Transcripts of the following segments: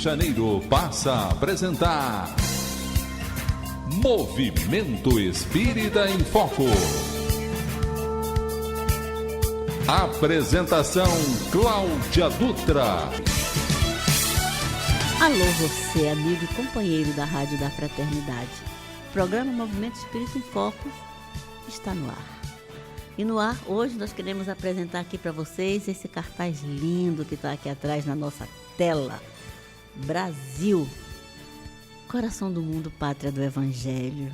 Janeiro passa a apresentar Movimento Espírita em Foco. Apresentação Cláudia Dutra. Alô você, amigo e companheiro da Rádio da Fraternidade. O programa Movimento Espírita em Foco está no ar. E no ar, hoje nós queremos apresentar aqui para vocês esse cartaz lindo que está aqui atrás na nossa tela. Brasil, coração do mundo, pátria do Evangelho.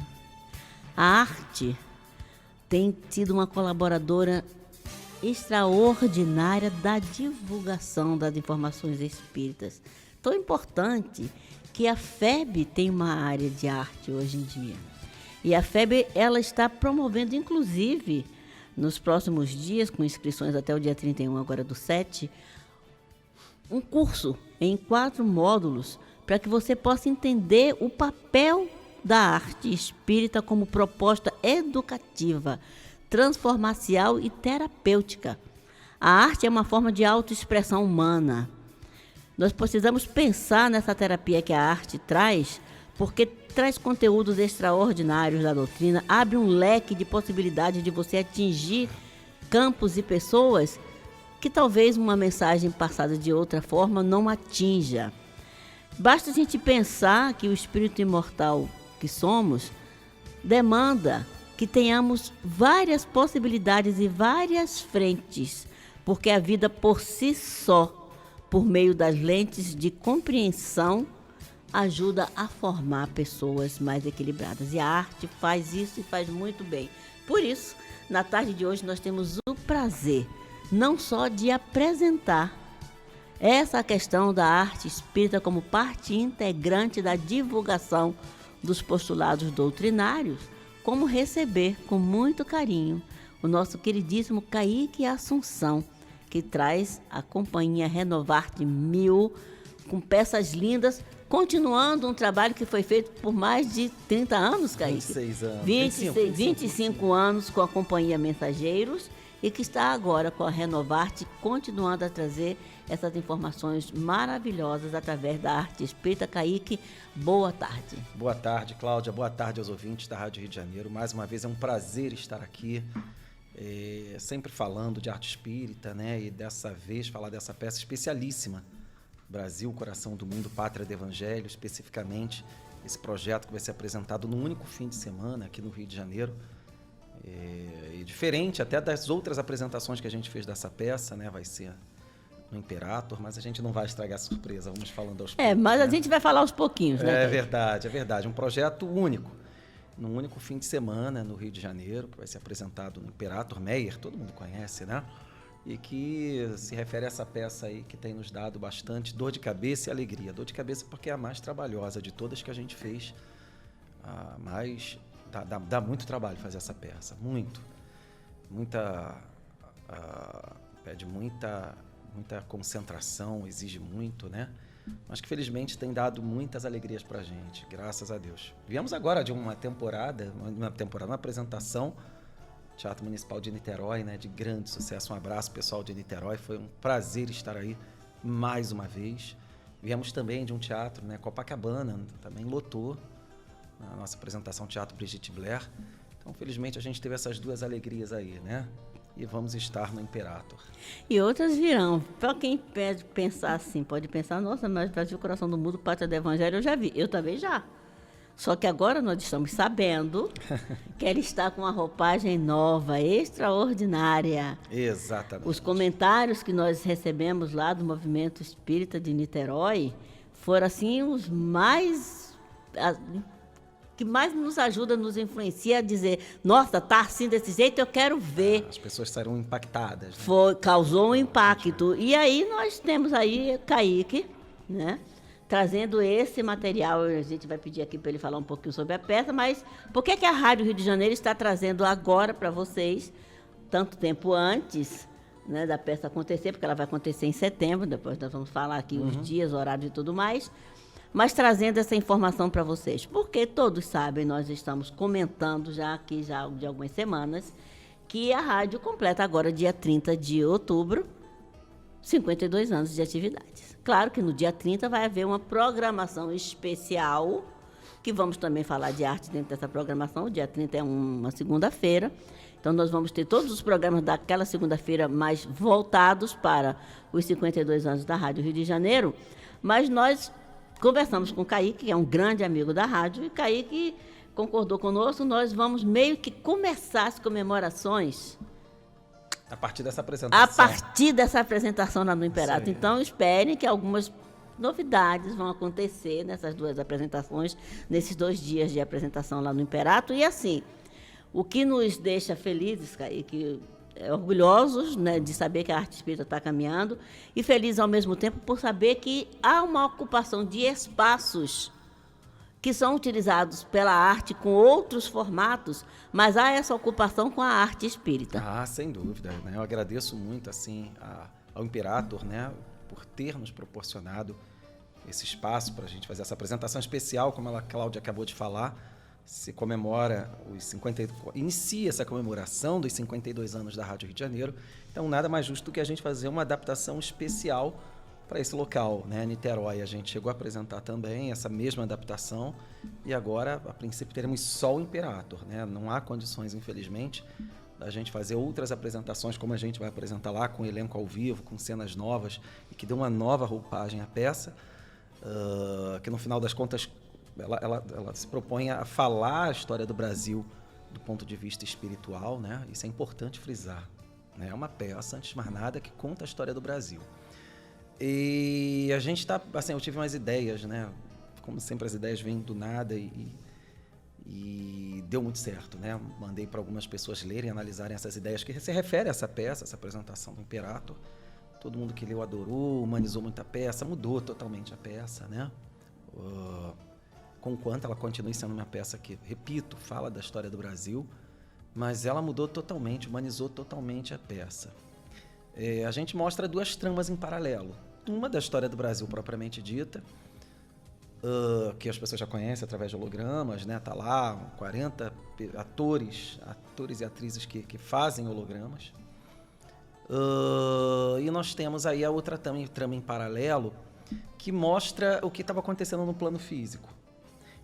A arte tem sido uma colaboradora extraordinária da divulgação das informações espíritas. Tão importante que a FEB tem uma área de arte hoje em dia. E a FEB, ela está promovendo, inclusive, nos próximos dias, com inscrições até o dia 31 agora do 7, um curso em 4 módulos para que você possa entender o papel da arte espírita como proposta educativa, transformacial e terapêutica. A arte é uma forma de autoexpressão humana. Nós precisamos pensar nessa terapia que a arte traz, porque traz conteúdos extraordinários da doutrina, abre um leque de possibilidades de você atingir campos e pessoas que talvez uma mensagem passada de outra forma não atinja. Basta a gente pensar que o espírito imortal que somos demanda que tenhamos várias possibilidades e várias frentes, porque a vida por si só, por meio das lentes de compreensão, ajuda a formar pessoas mais equilibradas. E a arte faz isso e faz muito bem. Por isso, na tarde de hoje, nós temos o prazer não só de apresentar essa questão da arte espírita como parte integrante da divulgação dos postulados doutrinários, como receber com muito carinho o nosso queridíssimo Kaique Assunção, que traz a companhia Renovarte 1000, com peças lindas, continuando um trabalho que foi feito por mais de 30 anos, Kaique. 26 anos. 25 anos com a companhia Mensageiros e que está agora com a Renovarte, continuando a trazer essas informações maravilhosas através da arte espírita. Kaique, boa tarde. Boa tarde, Cláudia. Boa tarde aos ouvintes da Rádio Rio de Janeiro. Mais uma vez é um prazer estar aqui, sempre falando de arte espírita, né? E dessa vez falar dessa peça especialíssima, Brasil, coração do mundo, pátria do Evangelho, especificamente esse projeto que vai ser apresentado num único fim de semana aqui no Rio de Janeiro. E diferente até das outras apresentações que a gente fez dessa peça, né? Vai ser no Imperator, mas a gente não vai estragar a surpresa, vamos falando aos poucos. Mas né? a gente vai falar aos pouquinhos, né? É verdade. Um projeto único, num único fim de semana no Rio de Janeiro, que vai ser apresentado no Imperator Meyer, todo mundo conhece, né? E que se refere a essa peça aí que tem nos dado bastante dor de cabeça e alegria. Dor de cabeça porque é a mais trabalhosa de todas que a gente fez, dá muito trabalho fazer essa peça, pede muita concentração, exige muito, né? Mas que felizmente tem dado muitas alegrias pra gente, graças a Deus. Viemos agora de uma apresentação, Teatro Municipal de Niterói, né? De grande sucesso. Um abraço, pessoal de Niterói, foi um prazer estar aí mais uma vez. Viemos também de um teatro, né? Copacabana, também lotou a nossa apresentação, Teatro Brigitte Blair. Então, felizmente, a gente teve essas duas alegrias aí, né? E vamos estar no Imperator. E outras virão. Para quem pode pensar assim, pode pensar, nossa, mas Brasil, coração do mundo, pátria do Evangelho, eu já vi. Eu também já. Só que agora nós estamos sabendo que ela está com uma roupagem nova, extraordinária. Exatamente. Os comentários que nós recebemos lá do Movimento Espírita de Niterói foram, assim, os mais... que mais nos ajuda, nos influencia a dizer, nossa, tá assim desse jeito, eu quero ver. As pessoas saíram impactadas, né? Causou um impacto. E aí nós temos aí Kaique, né? Trazendo esse material. A gente vai pedir aqui para ele falar um pouquinho sobre a peça, mas por que a Rádio Rio de Janeiro está trazendo agora para vocês, tanto tempo antes, né, da peça acontecer, porque ela vai acontecer em setembro, depois nós vamos falar aqui os dias, horários e tudo mais, mas trazendo essa informação para vocês, porque todos sabem, nós estamos comentando já aqui já de algumas semanas, que a rádio completa agora, dia 30 de outubro, 52 anos de atividades. Claro que no dia 30 vai haver uma programação especial, que vamos também falar de arte dentro dessa programação. O dia 30 é uma segunda-feira, então nós vamos ter todos os programas daquela segunda-feira mais voltados para os 52 anos da Rádio Rio de Janeiro, mas nós conversamos com o Kaique, que é um grande amigo da rádio, e Kaique concordou conosco. Nós vamos meio que começar as comemorações a partir dessa apresentação. A partir dessa apresentação lá no Imperato. Então, esperem que algumas novidades vão acontecer nessas duas apresentações, nesses 2 dias de apresentação lá no Imperato. E, assim, o que nos deixa felizes, Kaique, orgulhosos, né, de saber que a arte espírita está caminhando, e felizes ao mesmo tempo por saber que há uma ocupação de espaços que são utilizados pela arte com outros formatos, mas há essa ocupação com a arte espírita. Ah, sem dúvida, né? Eu agradeço muito assim ao Imperator, né, por ter nos proporcionado esse espaço para a gente fazer essa apresentação especial, como a Cláudia acabou de falar. Se comemora inicia essa comemoração dos 52 anos da Rádio Rio de Janeiro. Então, nada mais justo do que a gente fazer uma adaptação especial para esse local, né? Niterói, a gente chegou a apresentar também essa mesma adaptação, e agora, a princípio, teremos só o Imperator, né? Não há condições, infelizmente, da gente fazer outras apresentações, como a gente vai apresentar lá, com elenco ao vivo, com cenas novas, e que dê uma nova roupagem à peça, que no final das contas, ela se propõe a falar a história do Brasil do ponto de vista espiritual, né? Isso é importante frisar, né? É uma peça, antes de mais nada, que conta a história do Brasil. E a gente está, assim, eu tive umas ideias, né? Como sempre, as ideias vêm do nada e deu muito certo, né? Mandei para algumas pessoas lerem e analisarem essas ideias que se referem a essa peça, essa apresentação do Imperator. Todo mundo que leu adorou, humanizou muito a peça, mudou totalmente a peça, né? Conquanto ela continue sendo uma peça que, repito, fala da história do Brasil, mas ela mudou totalmente, humanizou totalmente a peça. A gente mostra 2 tramas em paralelo. Uma da história do Brasil propriamente dita, que as pessoas já conhecem através de hologramas, né? Tá lá 40 atores e atrizes que fazem hologramas. E nós temos aí a outra trama em paralelo, que mostra o que estava acontecendo no plano físico.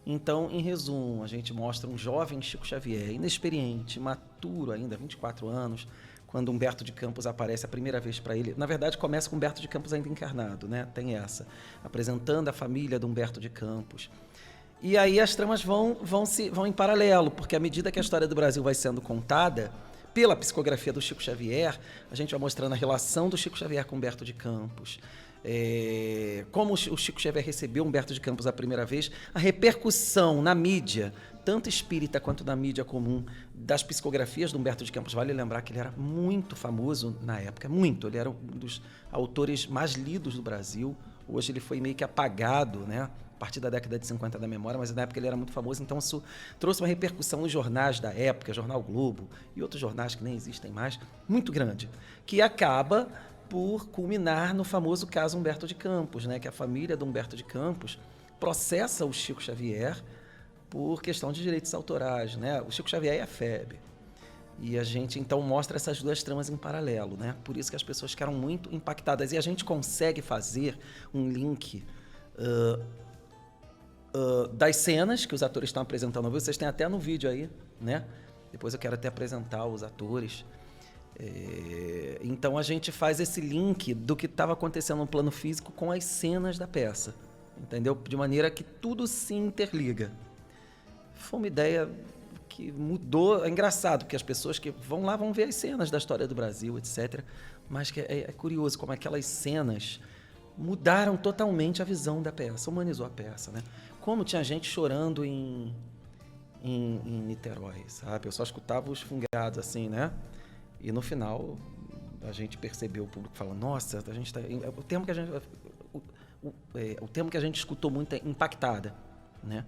Então, em resumo, a gente mostra um jovem Chico Xavier, inexperiente, maturo ainda, 24 anos, quando Humberto de Campos aparece a primeira vez para ele. Na verdade, começa com Humberto de Campos ainda encarnado, né? Tem essa, apresentando a família de Humberto de Campos. E aí as tramas vão em paralelo, porque à medida que a história do Brasil vai sendo contada, pela psicografia do Chico Xavier, a gente vai mostrando a relação do Chico Xavier com Humberto de Campos, como o Chico Xavier recebeu Humberto de Campos a primeira vez, a repercussão na mídia, tanto espírita quanto na mídia comum, das psicografias de Humberto de Campos. Vale lembrar que ele era muito famoso na época, muito. Ele era um dos autores mais lidos do Brasil. Hoje ele foi meio que apagado, né? A partir da década de 50 da memória, mas na época ele era muito famoso, então isso trouxe uma repercussão nos jornais da época, Jornal Globo e outros jornais que nem existem mais, muito grande, que acaba por culminar no famoso caso Humberto de Campos, né? Que a família de Humberto de Campos processa o Chico Xavier por questão de direitos autorais, né? O Chico Xavier e a FEB. E a gente, então, mostra essas 2 tramas em paralelo, né? Por isso que as pessoas ficaram muito impactadas. E a gente consegue fazer um link das cenas que os atores estão apresentando. Vocês têm até no vídeo aí, né? Depois eu quero até apresentar os atores. Então, a gente faz esse link do que estava acontecendo no plano físico com as cenas da peça, entendeu? De maneira que tudo se interliga. Foi uma ideia que mudou. É engraçado, porque as pessoas que vão lá vão ver as cenas da história do Brasil, etc. Mas que é curioso como aquelas cenas mudaram totalmente a visão da peça, humanizou a peça, né? Como tinha gente chorando em Niterói, sabe? Eu só escutava os fungados assim, né? E no final a gente percebeu o público falando: nossa, a gente tá... o termo que a gente escutou muito é impactada, né?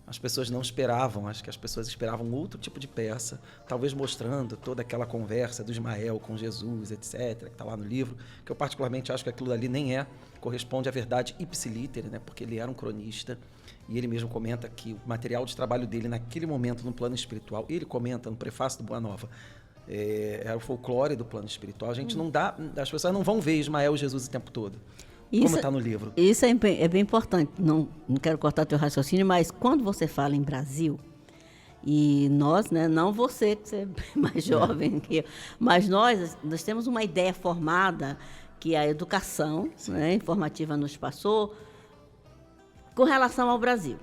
As pessoas não esperavam, acho que as pessoas esperavam outro tipo de peça, talvez mostrando toda aquela conversa do Ismael com Jesus, etc., que está lá no livro, que eu particularmente acho que aquilo ali nem corresponde à verdade ipsiliter, né? Porque ele era um cronista, e ele mesmo comenta que o material de trabalho dele naquele momento no plano espiritual, ele comenta no prefácio do Boa Nova, é o folclore do plano espiritual. A gente não dá, as pessoas não vão ver Ismael e Jesus o tempo todo, como está no livro. Isso é bem importante. Não quero cortar teu raciocínio, mas quando você fala em Brasil, e nós, né, não você, que você é mais jovem que eu, mas nós temos uma ideia formada que a educação, né, informativa nos passou com relação ao Brasil.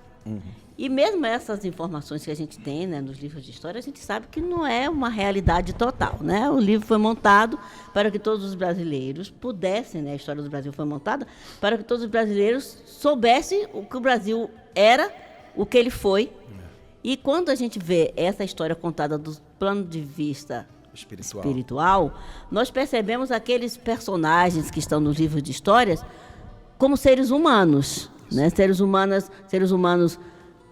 E mesmo essas informações que a gente tem, né, nos livros de história, a gente sabe que não é uma realidade total, né? O livro foi montado para que todos os brasileiros pudessem, né, a história do Brasil foi montada para que todos os brasileiros soubessem o que o Brasil era, o que ele foi. E quando a gente vê essa história contada do plano de vista espiritual, nós percebemos aqueles personagens que estão nos livros de histórias como seres humanos, né? Seres humanos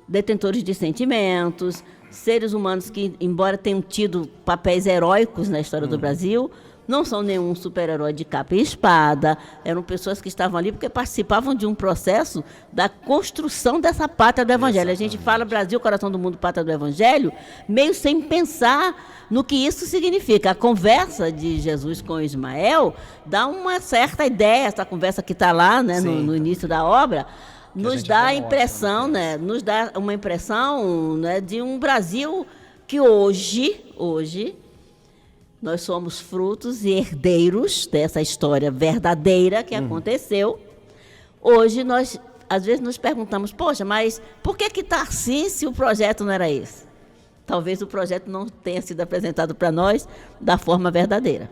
detentores de sentimentos, seres humanos que, embora tenham tido papéis heróicos na história do Brasil, não são nenhum super-herói de capa e espada, eram pessoas que estavam ali porque participavam de um processo da construção dessa pátria do Evangelho. Exatamente. A gente fala Brasil, coração do mundo, pátria do Evangelho, meio sem pensar no que isso significa. A conversa de Jesus com Ismael dá uma certa ideia, essa conversa que está lá, né, no início da obra, nos dá a impressão, né, nos dá uma impressão, né, de um Brasil que hoje nós somos frutos e herdeiros dessa história verdadeira que aconteceu. Hoje nós, às vezes, nos perguntamos, poxa, mas por que está assim se o projeto não era esse? Talvez o projeto não tenha sido apresentado para nós da forma verdadeira.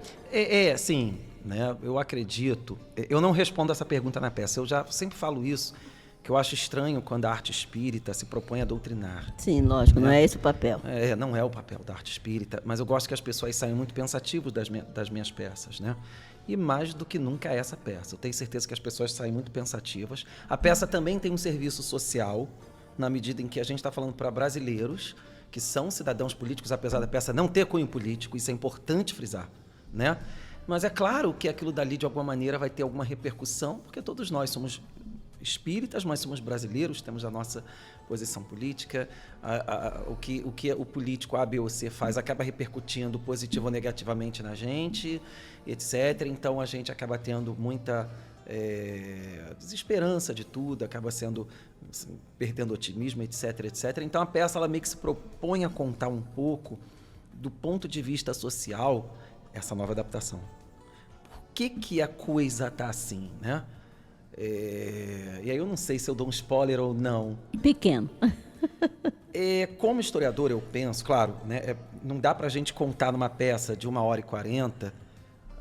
Sim, né? Eu acredito. Eu não respondo essa pergunta na peça. Eu já sempre falo isso, que eu acho estranho quando a arte espírita se propõe a doutrinar. Sim, lógico, não é esse o papel. Não é o papel da arte espírita, mas eu gosto que as pessoas saiam muito pensativos das minhas peças, né? E mais do que nunca é essa peça. Eu tenho certeza que as pessoas saem muito pensativas. A peça também tem um serviço social, na medida em que a gente está falando para brasileiros que são cidadãos políticos, apesar da peça não ter cunho político, isso é importante frisar, né? Mas é claro que aquilo dali, de alguma maneira, vai ter alguma repercussão, porque todos nós somos espíritas, mas somos brasileiros, temos a nossa posição política, o que o político A, B ou C faz acaba repercutindo positivo ou negativamente na gente, etc. Então a gente acaba tendo muita desesperança de tudo, acaba perdendo otimismo, etc, etc. Então a peça ela meio que se propõe a contar um pouco do ponto de vista social essa nova adaptação. Por que a coisa está assim, né? E aí eu não sei se eu dou um spoiler ou não. Pequeno. Como historiador, eu penso, claro, né, não dá para a gente contar numa peça de 1h40,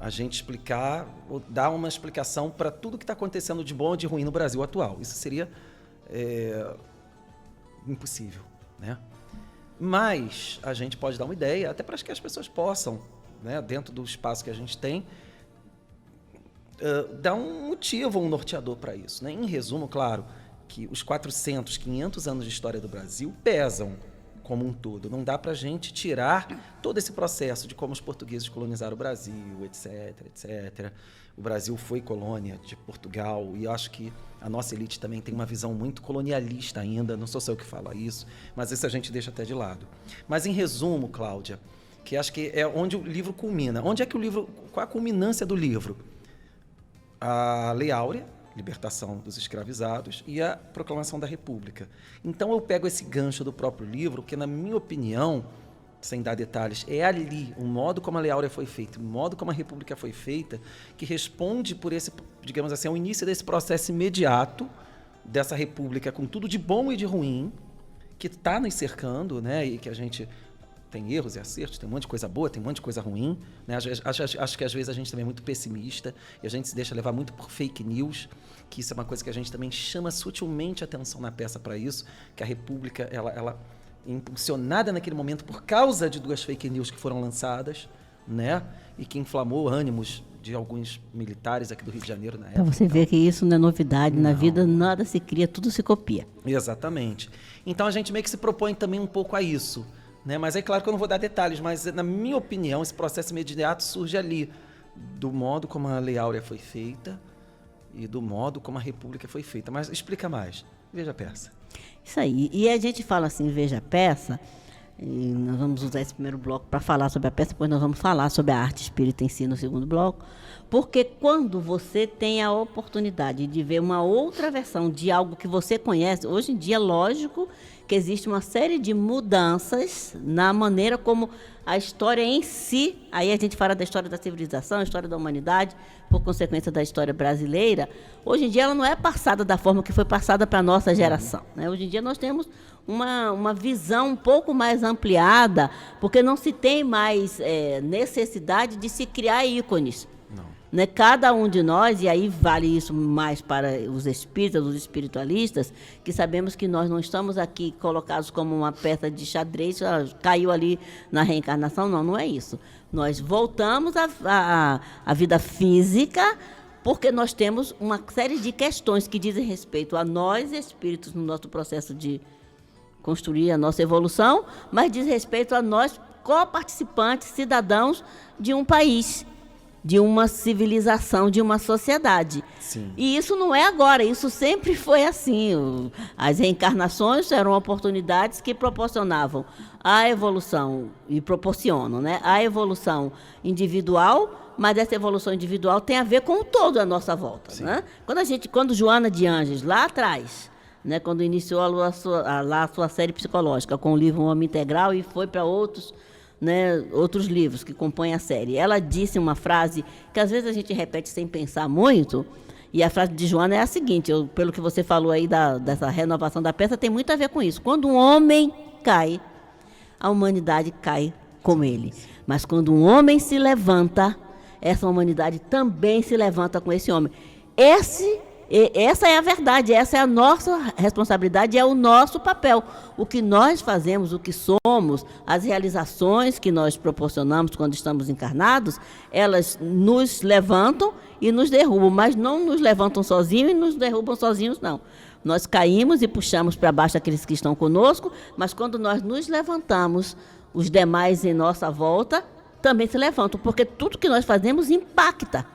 a gente explicar, ou dar uma explicação para tudo que está acontecendo de bom ou de ruim no Brasil atual. Isso seria impossível, né? Mas a gente pode dar uma ideia, até para que as pessoas possam, né, dentro do espaço que a gente tem, dá um motivo, um norteador para isso, né? Em resumo, claro, que os 400, 500 anos de história do Brasil pesam como um todo. Não dá para a gente tirar todo esse processo de como os portugueses colonizaram o Brasil, etc, etc. O Brasil foi colônia de Portugal e acho que a nossa elite também tem uma visão muito colonialista ainda, não sou só eu que falo isso, mas isso a gente deixa até de lado. Mas em resumo, Cláudia, que acho que é onde o livro culmina. Onde é que o livro, qual a culminância do livro? A Lei Áurea, libertação dos escravizados, e a proclamação da República. Então eu pego esse gancho do próprio livro, que na minha opinião, sem dar detalhes, é ali o modo como a Lei Áurea foi feita, o modo como a República foi feita, que responde por esse, digamos assim, ao início desse processo imediato dessa República, com tudo de bom e de ruim, que está nos cercando, né, e que a gente tem erros e acertos, tem um monte de coisa boa, tem um monte de coisa ruim, né? Acho que às vezes a gente também é muito pessimista e a gente se deixa levar muito por fake news, que isso é uma coisa que a gente também chama sutilmente a atenção na peça para isso, que a República, ela impulsionada naquele momento por causa de 2 fake news que foram lançadas, né? E que inflamou ânimos de alguns militares aqui do Rio de Janeiro na época. Para você ver que isso não é novidade, na vida nada se cria, tudo se copia. Exatamente. Então a gente meio que se propõe também um pouco a isso, né? Mas é claro que eu não vou dar detalhes, mas na minha opinião esse processo imediato surge ali, do modo como a Lei Áurea foi feita e do modo como a República foi feita. Mas explica mais, veja a peça. Isso aí, e a gente fala assim, veja a peça, E nós vamos usar esse primeiro bloco para falar sobre a peça, depois nós vamos falar sobre a arte espírita em si no segundo bloco. Porque quando você tem a oportunidade de ver uma outra versão de algo que você conhece, hoje em dia, lógico que existe uma série de mudanças na maneira como a história em si, aí a gente fala da história da civilização, a história da humanidade, por consequência da história brasileira, hoje em dia ela não é passada da forma que foi passada para a nossa geração, né? Hoje em dia nós temos uma visão um pouco mais ampliada, porque não se tem mais necessidade de se criar ícones. Né? Cada um de nós, e aí vale isso mais para os espíritas, os espiritualistas, que sabemos que nós não estamos aqui colocados como uma peça de xadrez, caiu ali na reencarnação, não é isso. Nós voltamos à vida física, porque nós temos uma série de questões que dizem respeito a nós, espíritos, no nosso processo de construir a nossa evolução, mas diz respeito a nós, coparticipantes, cidadãos de um país, de uma civilização, de uma sociedade. Sim. E isso não é agora, isso sempre foi assim. As reencarnações eram oportunidades que proporcionavam a evolução, e proporcionam, né, a evolução individual, mas essa evolução individual tem a ver com o todo à nossa volta. Né? Quando Joana de Ângeles, lá atrás, né, quando iniciou a sua série psicológica com o livro Um Homem Integral e foi para outros livros que compõem a série. Ela disse uma frase que às vezes a gente repete sem pensar muito, e a frase de Joana é a seguinte, pelo que você falou aí dessa renovação da peça, tem muito a ver com isso. Quando um homem cai, a humanidade cai com ele. Mas quando um homem se levanta, essa humanidade também se levanta com esse homem. Essa é a verdade, essa é a nossa responsabilidade, é o nosso papel. O que nós fazemos, o que somos, as realizações que nós proporcionamos quando estamos encarnados, elas nos levantam e nos derrubam, mas não nos levantam sozinhos e nos derrubam sozinhos, não. Nós caímos e puxamos para baixo aqueles que estão conosco, mas quando nós nos levantamos, os demais em nossa volta também se levantam, porque tudo que nós fazemos impacta.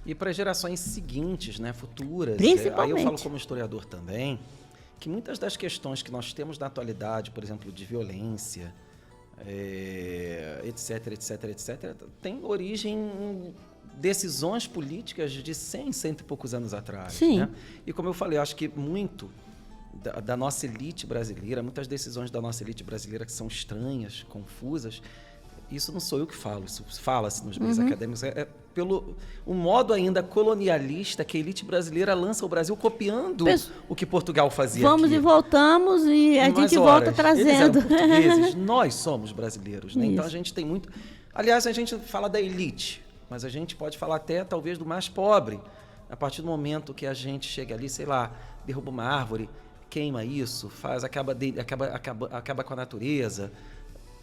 E para gerações seguintes, né, futuras. Principalmente. Aí eu falo como historiador também, que muitas das questões que nós temos na atualidade, por exemplo, de violência, etc., tem origem em decisões políticas de 100 e poucos anos atrás. Sim. Né? E como eu falei, eu acho que muito da nossa elite brasileira, muitas decisões da nossa elite brasileira que são estranhas, confusas, isso não sou eu que falo, isso fala-se nos meios acadêmicos, pelo o modo ainda colonialista que a elite brasileira lança o Brasil copiando o que Portugal fazia Vamos aqui. E voltamos e a gente volta trazendo. Eles eram portugueses, nós somos brasileiros, né? Então a gente tem muito... Aliás, a gente fala da elite, mas a gente pode falar até talvez do mais pobre. A partir do momento que a gente chega ali, sei lá, derruba uma árvore, queima isso, acaba com a natureza,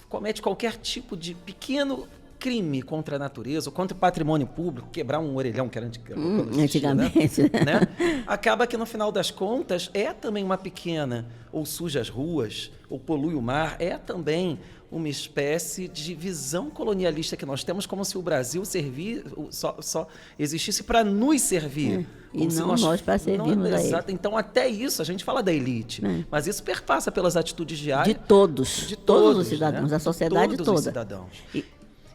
comete qualquer tipo de pequeno crime contra a natureza ou contra o patrimônio público, quebrar um orelhão que era antigamente, né? Acaba que no final das contas é também uma pequena, ou suja as ruas, ou polui o mar, é também uma espécie de visão colonialista que nós temos, como se o Brasil só existisse para nos servir. E não nós para servirmos a ele. Então, até isso, a gente fala da elite, mas isso perpassa pelas atitudes diárias. De todos os cidadãos, né? Da sociedade toda. Todos os cidadãos.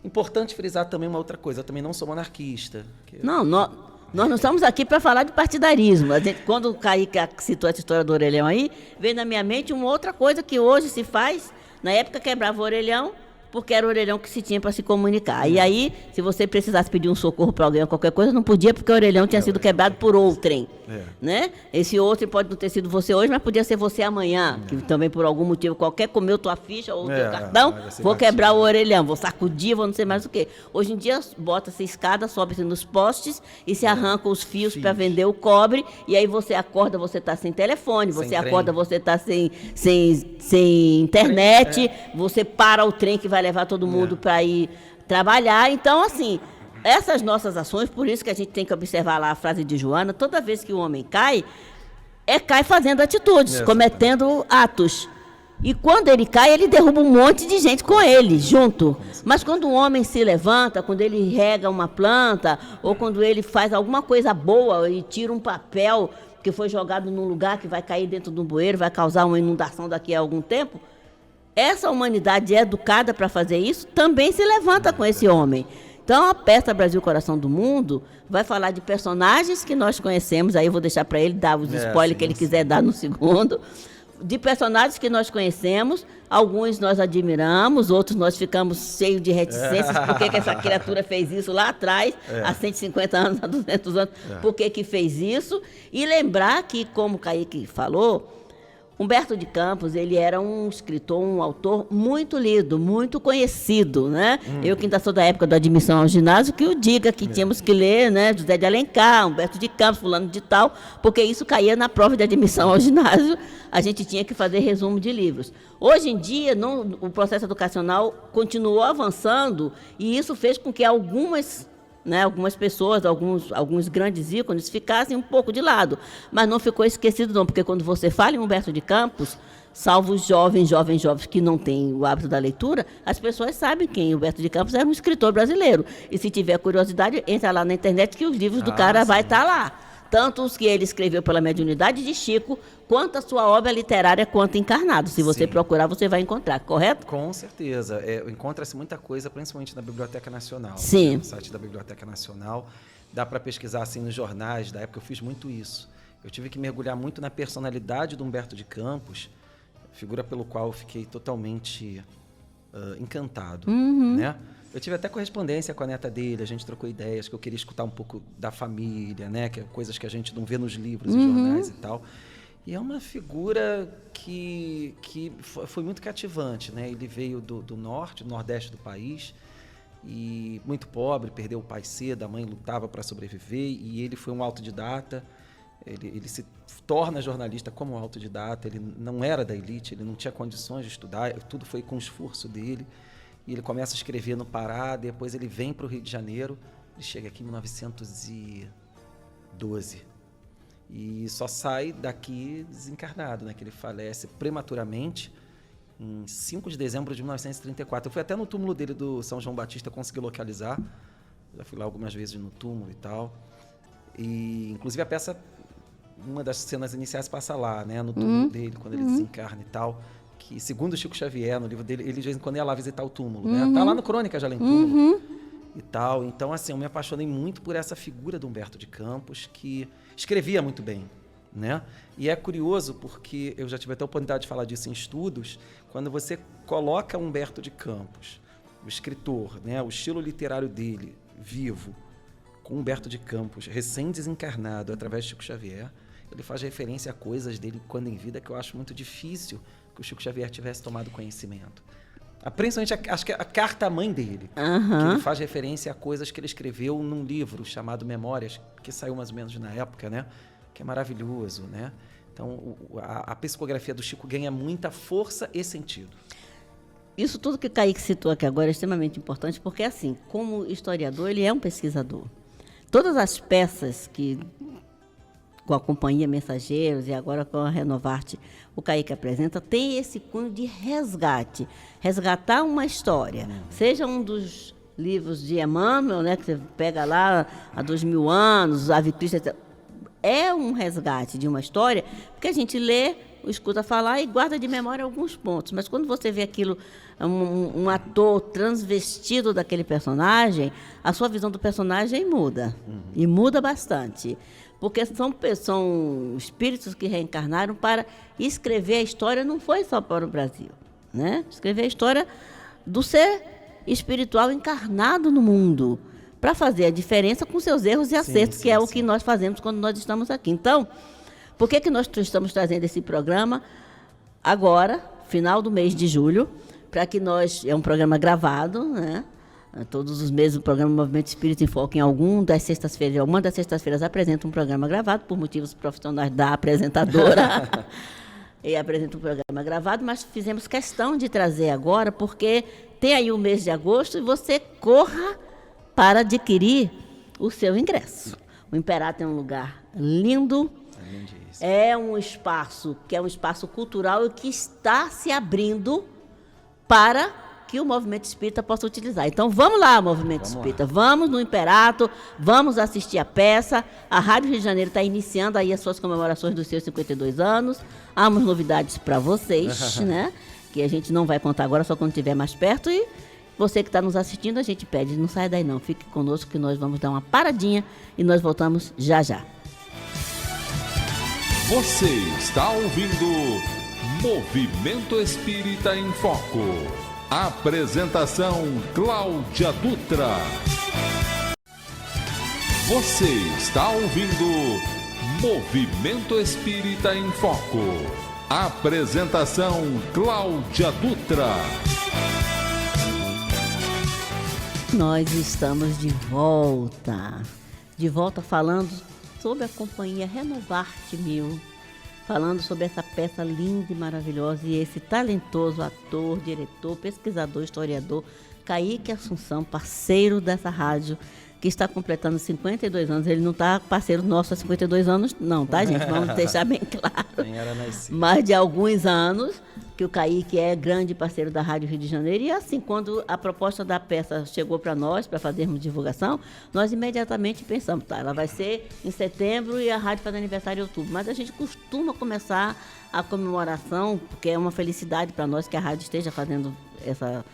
Importante frisar também uma outra coisa, eu também não sou monarquista. Não, nós não estamos aqui para falar de partidarismo. Quando o Kaique citou essa história do orelhão aí, veio na minha mente uma outra coisa que hoje se faz. Na época quebrava o orelhão, porque era o orelhão que se tinha para se comunicar. E aí, se você precisasse pedir um socorro para alguém ou qualquer coisa, não podia, porque o orelhão tinha sido quebrado por outrem. Né? Esse outro pode não ter sido você hoje, mas podia ser você amanhã, que também por algum motivo qualquer comeu tua ficha ou teu cartão, vou quebrar o orelhão, vou sacudir, vou não sei mais o quê. Hoje em dia, bota-se escada, sobe-se nos postes e se arranca os fios para vender o cobre, e aí você acorda, você está sem telefone, você acorda, você está sem internet, você para o trem que vai levar todo mundo para ir trabalhar. Então, assim, essas nossas ações, por isso que a gente tem que observar lá a frase de Joana, toda vez que o homem cai, cai fazendo atitudes, cometendo atos. E quando ele cai, ele derruba um monte de gente com ele, junto. Mas quando o homem se levanta, quando ele rega uma planta, ou quando ele faz alguma coisa boa e tira um papel que foi jogado num lugar que vai cair dentro de um bueiro, vai causar uma inundação daqui a algum tempo, essa humanidade educada para fazer isso também se levanta com esse homem. Então, a peça Brasil, Coração do Mundo vai falar de personagens que nós conhecemos, aí eu vou deixar para ele dar os spoilers que ele quiser dar no segundo, de personagens que nós conhecemos, alguns nós admiramos, outros nós ficamos cheios de reticências, por que essa criatura fez isso lá atrás, há 150 anos, há 200 anos, por que fez isso, e lembrar que, como o Kaique falou, Humberto de Campos, ele era um escritor, um autor muito lido, muito conhecido, né? Eu que ainda sou da época da admissão ao ginásio, que o diga que tínhamos que ler, né? José de Alencar, Humberto de Campos, fulano de tal, porque isso caía na prova de admissão ao ginásio, a gente tinha que fazer resumo de livros. Hoje em dia, o processo educacional continuou avançando e isso fez com que algumas pessoas, alguns grandes ícones ficassem um pouco de lado. Mas não ficou esquecido não, porque quando você fala em Humberto de Campos, salvo os jovens que não têm o hábito da leitura, as pessoas sabem quem Humberto de Campos era um escritor brasileiro. E se tiver curiosidade, entra lá na internet que os livros do cara vai estar lá. Tanto os que ele escreveu pela mediunidade de Chico, quanto a sua obra literária, quanto Encarnado. Se você procurar, você vai encontrar, correto? Com certeza. Encontra-se muita coisa, principalmente na Biblioteca Nacional. Sim. No site da Biblioteca Nacional. Dá para pesquisar assim nos jornais da época, eu fiz muito isso. Eu tive que mergulhar muito na personalidade do Humberto de Campos, figura pelo qual eu fiquei totalmente encantado, né? Eu tive até correspondência com a neta dele, a gente trocou ideias, que eu queria escutar um pouco da família, né? Que é coisas que a gente não vê nos livros, nos jornais e tal. E é uma figura que foi muito cativante, né? Ele veio do norte, do nordeste do país, e muito pobre, perdeu o pai cedo, a mãe lutava para sobreviver, e ele foi um autodidata. Ele se torna jornalista como autodidata, ele não era da elite, ele não tinha condições de estudar, tudo foi com o esforço dele. E ele começa a escrever no Pará, depois ele vem para o Rio de Janeiro, ele chega aqui em 1912. E só sai daqui desencarnado, né? Que ele falece prematuramente em 5 de dezembro de 1934. Eu fui até no túmulo dele do São João Batista, consegui localizar. Já fui lá algumas vezes no túmulo e tal. E, inclusive, a peça, uma das cenas iniciais passa lá, né? No túmulo dele, quando ele desencarna e tal. Que, segundo o Chico Xavier, no livro dele, ele de vez em quando ia lá visitar o túmulo, né? Tá lá no Crônica de Além Túmulo e tal. Então, assim, eu me apaixonei muito por essa figura do Humberto de Campos, que escrevia muito bem, né? E é curioso porque eu já tive até a oportunidade de falar disso em estudos, quando você coloca Humberto de Campos, o escritor, né? O estilo literário dele, vivo, com Humberto de Campos, recém-desencarnado, através de Chico Xavier, ele faz referência a coisas dele quando em vida que eu acho muito difícil que o Chico Xavier tivesse tomado conhecimento. Principalmente, acho que a carta-mãe dele, que ele faz referência a coisas que ele escreveu num livro chamado Memórias, que saiu mais ou menos na época, né? Que é maravilhoso, né? Então, a psicografia do Chico ganha muita força e sentido. Isso tudo que o Kaique citou aqui agora é extremamente importante, porque, assim, como historiador, ele é um pesquisador. Todas as peças que, com a Companhia Mensageiros e agora com a Renovarte, o Kaique apresenta, tem esse cunho de resgate. Resgatar uma história. Seja um dos livros de Emmanuel, né, que você pega lá há 2000 anos, Ave Cristo, etc. É um resgate de uma história, porque a gente lê, escuta falar e guarda de memória alguns pontos. Mas quando você vê aquilo, um ator transvestido daquele personagem, a sua visão do personagem muda. E muda bastante. Porque são espíritos que reencarnaram para escrever a história, não foi só para o Brasil, né? Escrever a história do ser espiritual encarnado no mundo, para fazer a diferença com seus erros e acertos, que é o que nós fazemos quando nós estamos aqui. Então, por que nós estamos trazendo esse programa agora, final do mês de julho, para que nós... É um programa gravado, né? Todos os meses o programa Movimento Espírita em Foco, uma das sextas-feiras apresenta um programa gravado, por motivos profissionais da apresentadora. E apresenta um programa gravado, mas fizemos questão de trazer agora, porque tem aí o mês de agosto e você corra para adquirir o seu ingresso. O Imperato é um lugar lindo, é um espaço que é um espaço cultural e que está se abrindo para que o Movimento Espírita possa utilizar. Então, vamos lá, Movimento Espírita. Vamos no Imperato, vamos assistir a peça. A Rádio Rio de Janeiro está iniciando aí as suas comemorações dos seus 52 anos. Há umas novidades para vocês, né? que a gente não vai contar agora, só quando estiver mais perto. E você que está nos assistindo, a gente pede, não saia daí não, fique conosco que nós vamos dar uma paradinha e nós voltamos já já. Você está ouvindo Movimento Espírita em Foco. Apresentação Cláudia Dutra. Você está ouvindo Movimento Espírita em Foco. Apresentação Cláudia Dutra. Nós estamos de volta falando sobre a companhia Renovarte 1000, falando sobre essa peça linda e maravilhosa e esse talentoso ator, diretor, pesquisador, historiador, Kaique Assunção, parceiro dessa rádio, que está completando 52 anos. Ele não está parceiro nosso há 52 anos, não, tá, gente? Vamos deixar bem claro. Nem era nascido. Mais de alguns anos que o Kaique é grande parceiro da Rádio Rio de Janeiro. E assim, quando a proposta da peça chegou para nós, para fazermos divulgação, nós imediatamente pensamos, tá, ela vai ser em setembro e a rádio faz aniversário em outubro. Mas a gente costuma começar a comemoração, porque é uma felicidade para nós que a rádio esteja fazendo essa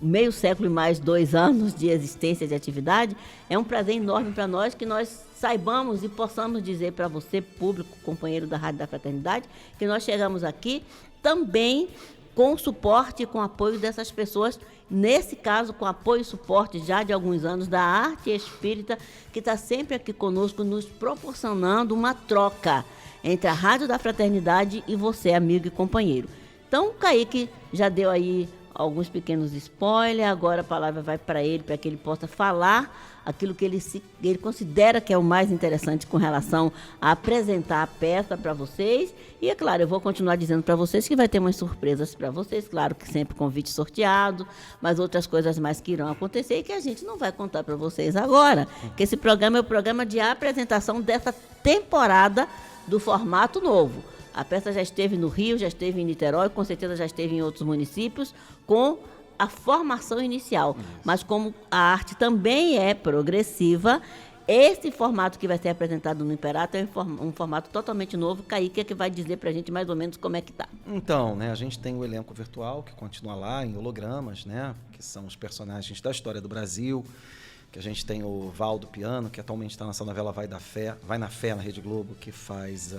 meio século e mais 2 anos de existência, de atividade. É um prazer enorme para nós que nós saibamos e possamos dizer para você, público, companheiro da Rádio da Fraternidade, que nós chegamos aqui também com o suporte e com o apoio dessas pessoas, nesse caso com apoio e suporte já de alguns anos da Arte Espírita, que está sempre aqui conosco, nos proporcionando uma troca entre a Rádio da Fraternidade e você, amigo e companheiro. Então, o Kaique já deu aí alguns pequenos spoilers, agora a palavra vai para ele, para que ele possa falar aquilo que ele considera que é o mais interessante com relação a apresentar a peça para vocês. E é claro, eu vou continuar dizendo para vocês que vai ter umas surpresas para vocês, claro que sempre convite sorteado, mas outras coisas mais que irão acontecer e que a gente não vai contar para vocês agora, que esse programa é o programa de apresentação dessa temporada do formato novo. A peça já esteve no Rio, já esteve em Niterói, com certeza já esteve em outros municípios, com a formação inicial. Mas como a arte também é progressiva, esse formato que vai ser apresentado no Imperato é um formato totalmente novo. Kaique é que vai dizer pra gente mais ou menos como é que tá. Então, né, a gente tem o elenco virtual que continua lá em hologramas, né, que são os personagens da história do Brasil, que a gente tem o Valdo Piano, que atualmente está nessa novela Vai na Fé, na Rede Globo, que faz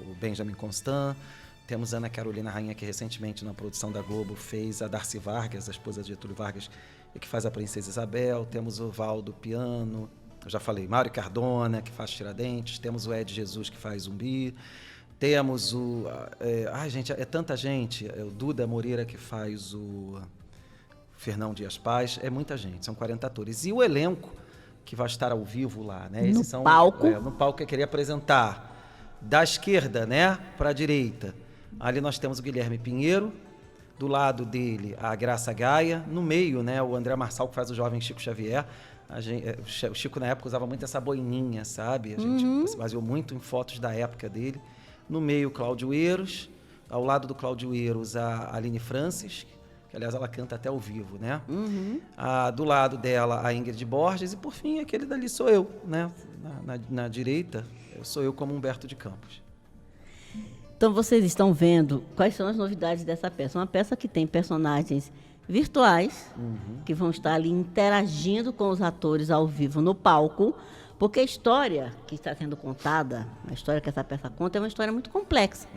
o Benjamin Constant. Temos Ana Carolina Rainha, que recentemente na produção da Globo fez a Darcy Vargas, a esposa de Getúlio Vargas, e que faz a Princesa Isabel. Temos o Valdo Piano, eu já falei, Mário Cardona, que faz Tiradentes. Temos o Ed Jesus, que faz Zumbi. Temos o... gente, é tanta gente. O Duda Moreira, que faz o Fernão Dias Paz. É muita gente, são 40 atores. E o elenco que vai estar ao vivo lá, né? No palco. No palco que eu queria apresentar. Da esquerda, né, para a direita. Ali nós temos o Guilherme Pinheiro, do lado dele a Graça Gaia, no meio, né, o André Marçal, que faz o jovem Chico Xavier. O Chico na época usava muito essa boininha, sabe? A gente se baseou muito em fotos da época dele. No meio, Cláudio Eiros. Ao lado do Cláudio Eiros, a Aline Francis, que aliás ela canta até ao vivo, né? Do lado dela, a Ingrid Borges. E por fim, aquele dali sou eu, né? Na direita, sou eu como Humberto de Campos. Então, vocês estão vendo quais são as novidades dessa peça. Uma peça que tem personagens virtuais, que vão estar ali interagindo com os atores ao vivo no palco, porque a história que está sendo contada, a história que essa peça conta, é uma história muito complexa.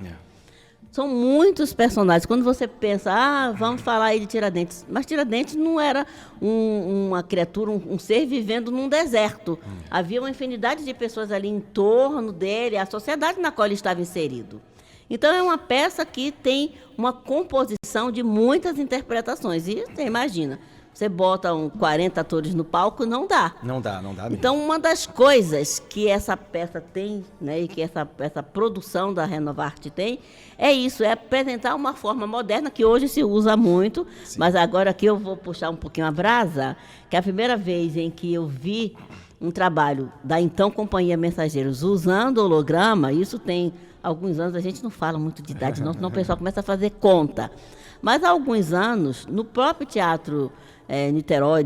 São muitos personagens. Quando você pensa, vamos falar aí de Tiradentes, mas Tiradentes não era uma criatura, um ser vivendo num deserto. Havia uma infinidade de pessoas ali em torno dele, a sociedade na qual ele estava inserido. Então, é uma peça que tem uma composição de muitas interpretações. E você imagina, você bota 40 atores no palco, não dá. Não dá mesmo. Então, uma das coisas que essa peça tem, né, e que essa produção da Renovarte tem, é isso, é apresentar uma forma moderna, que hoje se usa muito. Sim. Mas agora aqui eu vou puxar um pouquinho a brasa, que é a primeira vez em que eu vi um trabalho da então Companhia Mensageiros usando holograma. Isso tem alguns anos, a gente não fala muito de idade, não, senão o pessoal começa a fazer conta. Mas há alguns anos, no próprio Teatro Niterói,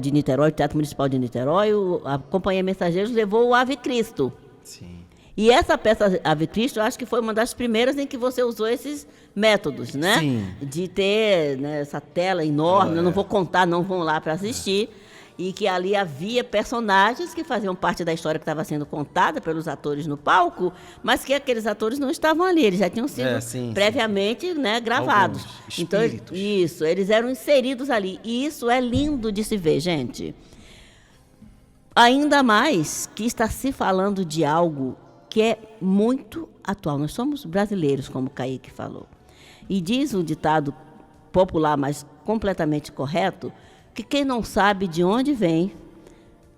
Teatro Municipal de Niterói, a Companhia Mensageiros levou o Ave Cristo. Sim. E essa peça Ave Cristo, eu acho que foi uma das primeiras em que você usou esses métodos, né? Sim. De ter, né, essa tela enorme, eu não vou contar, não vão lá para assistir, e que ali havia personagens que faziam parte da história que estava sendo contada pelos atores no palco, mas que aqueles atores não estavam ali, eles já tinham sido previamente né, gravados. Alguns então, espíritos. Eles eram inseridos ali, e isso é lindo de se ver, gente. Ainda mais que está se falando de algo que é muito atual. Nós somos brasileiros, como o Kaique falou. E diz o ditado popular, mas completamente correto, que quem não sabe de onde vem,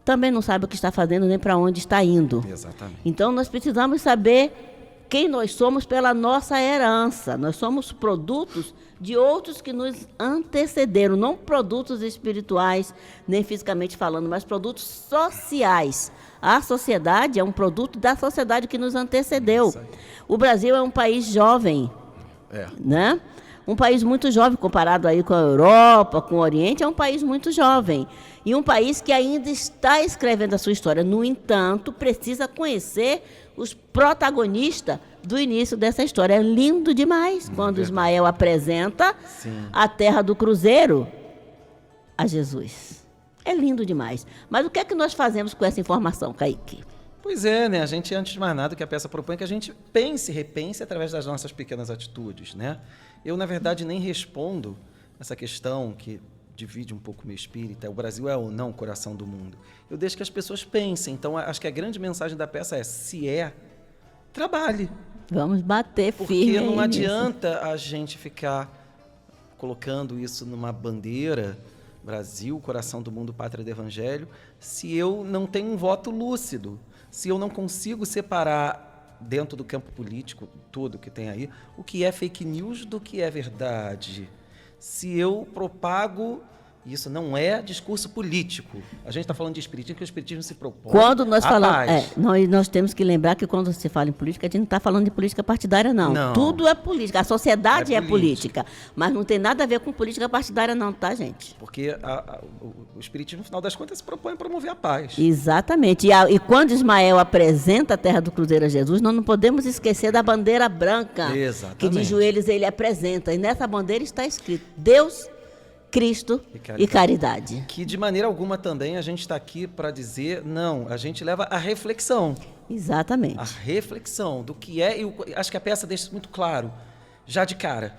também não sabe o que está fazendo nem para onde está indo. Exatamente. Então, nós precisamos saber quem nós somos pela nossa herança. Nós somos produtos de outros que nos antecederam, não produtos espirituais, nem fisicamente falando, mas produtos sociais. A sociedade é um produto da sociedade que nos antecedeu. O Brasil é um país jovem, né? Um país muito jovem, comparado aí com a Europa, com o Oriente, é um país muito jovem. E um país que ainda está escrevendo a sua história. No entanto, precisa conhecer os protagonistas do início dessa história. É lindo demais quando Ismael apresenta a terra do cruzeiro a Jesus. É lindo demais. Mas o que é que nós fazemos com essa informação, Kaique? Pois é, né? A gente, antes de mais nada, o que a peça propõe é que a gente pense, repense através das nossas pequenas atitudes, né? Eu, na verdade, nem respondo essa questão que divide um pouco o meu espírito, o Brasil é ou não o coração do mundo. Eu deixo que as pessoas pensem. Então, acho que a grande mensagem da peça é, se trabalhe. Vamos bater firme. Porque não adianta a gente ficar colocando isso numa bandeira, Brasil, coração do mundo, pátria do evangelho, se eu não tenho um voto lúcido, se eu não consigo separar dentro do campo político todo que tem aí, o que é fake news do que é verdade. Se eu propago, isso não é discurso político. A gente está falando de espiritismo, que o espiritismo se propõe. Quando nós falamos, nós temos que lembrar que quando se fala em política, a gente não está falando de política partidária, não. Tudo é política. A sociedade é política. Mas não tem nada a ver com política partidária, não, tá, gente? Porque o espiritismo, no final das contas, se propõe a promover a paz. Exatamente. E quando Ismael apresenta a terra do cruzeiro a Jesus, nós não podemos esquecer da bandeira branca. Exatamente. Que de joelhos ele apresenta. E nessa bandeira está escrito: Deus, Cristo e caridade. Que de maneira alguma também a gente está aqui para dizer, não, a gente leva a reflexão. Exatamente. A reflexão do que é, e acho que a peça deixa isso muito claro, já de cara.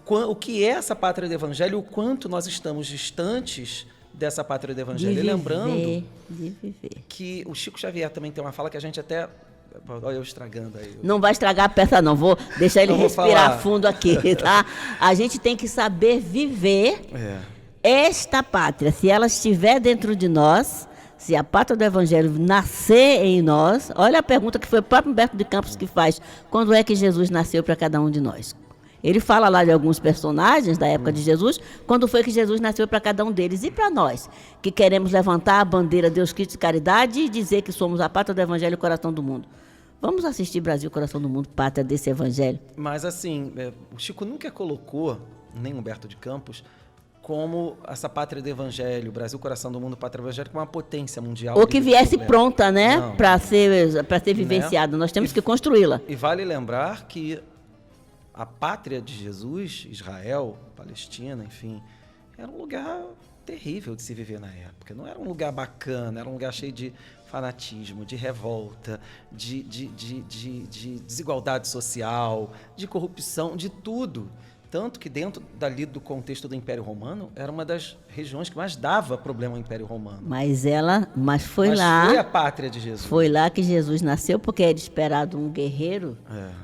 O que é essa pátria do evangelho, o quanto nós estamos distantes dessa pátria do evangelho. De viver, lembrando de viver. Que o Chico Xavier também tem uma fala que a gente até... Olha eu estragando aí. Não vai estragar a peça, não. Vou deixar ele respirar fundo aqui, tá? A gente tem que saber viver esta pátria. Se ela estiver dentro de nós, se a pátria do evangelho nascer em nós, olha a pergunta que foi o próprio Humberto de Campos que faz: quando é que Jesus nasceu para cada um de nós? Ele fala lá de alguns personagens da época de Jesus, quando foi que Jesus nasceu para cada um deles. E para nós, que queremos levantar a bandeira Deus, Cristo e caridade e dizer que somos a pátria do evangelho e o coração do mundo. Vamos assistir Brasil, coração do mundo, pátria desse evangelho. Mas assim, o Chico nunca colocou, nem Humberto de Campos, como essa pátria do evangelho, Brasil, coração do mundo, pátria do evangelho, como uma potência mundial. Ou que viesse pronta, né, para ser vivenciada. Nós temos que construí-la. E vale lembrar que a pátria de Jesus, Israel, Palestina, enfim, era um lugar terrível de se viver na época. Não era um lugar bacana, era um lugar cheio de fanatismo, de revolta, de desigualdade social, de corrupção, de tudo. Tanto que dentro dali do contexto do Império Romano, era uma das regiões que mais dava problema ao Império Romano. Mas foi lá... foi a pátria de Jesus. Foi lá que Jesus nasceu, porque era esperado um guerreiro